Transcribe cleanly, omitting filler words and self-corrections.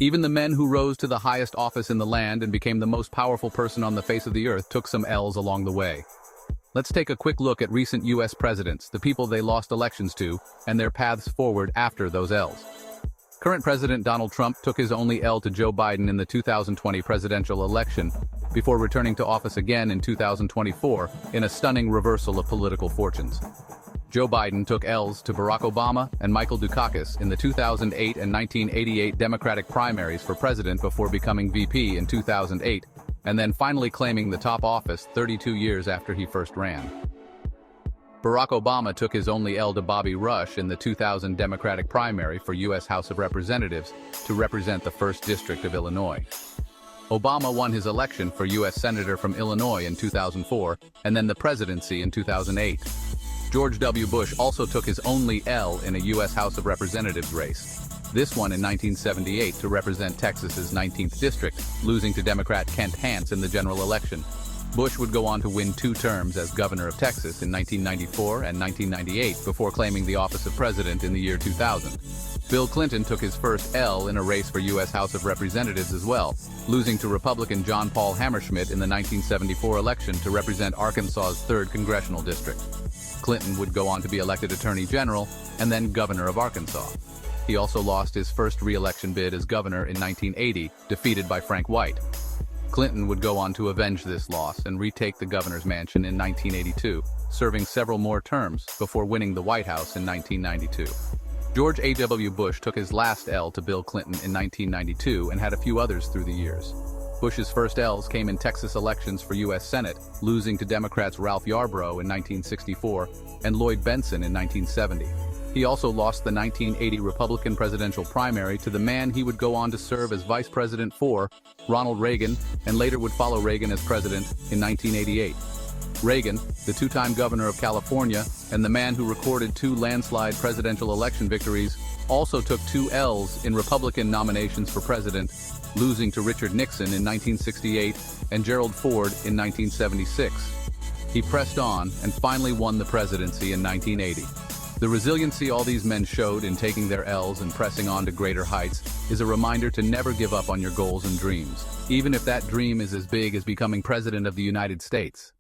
Even the men who rose to the highest office in the land and became the most powerful person on the face of the earth took some L's along the way. Let's take a quick look at recent US presidents, the people they lost elections to, and their paths forward after those L's. Current President Donald Trump took his only L to Joe Biden in the 2020 presidential election, before returning to office again in 2024 in a stunning reversal of political fortunes. Joe Biden took L's to Barack Obama and Michael Dukakis in the 2008 and 1988 Democratic primaries for president before becoming VP in 2008, and then finally claiming the top office 32 years after he first ran. Barack Obama took his only L to Bobby Rush in the 2000 Democratic primary for U.S. House of Representatives to represent the 1st District of Illinois. Obama won his election for U.S. Senator from Illinois in 2004 and then the presidency in 2008. George W. Bush also took his only L in a U.S. House of Representatives race, this one in 1978 to represent Texas's 19th district, losing to Democrat Kent Hance in the general election. Bush would go on to win 2 terms as governor of Texas in 1994 and 1998 before claiming the office of president in the year 2000. Bill Clinton took his first L in a race for U.S. House of Representatives as well, losing to Republican John Paul Hammerschmidt in the 1974 election to represent Arkansas's 3rd congressional district. Clinton would go on to be elected Attorney General and then Governor of Arkansas. He also lost his first re-election bid as governor in 1980, defeated by Frank White. Clinton would go on to avenge this loss and retake the governor's mansion in 1982, serving several more terms before winning the White House in 1992. George A.W. Bush took his last L to Bill Clinton in 1992 and had a few others through the years. Bush's first L's came in Texas elections for U.S. Senate, losing to Democrats Ralph Yarborough in 1964 and Lloyd Bentsen in 1970. He also lost the 1980 Republican presidential primary to the man he would go on to serve as vice president for, Ronald Reagan, and later would follow Reagan as president in 1988. Reagan, the 2-time governor of California and the man who recorded 2 landslide presidential election victories, also took 2 L's in Republican nominations for president, losing to Richard Nixon in 1968 and Gerald Ford in 1976. He pressed on and finally won the presidency in 1980. The resiliency all these men showed in taking their L's and pressing on to greater heights is a reminder to never give up on your goals and dreams, even if that dream is as big as becoming President of the United States.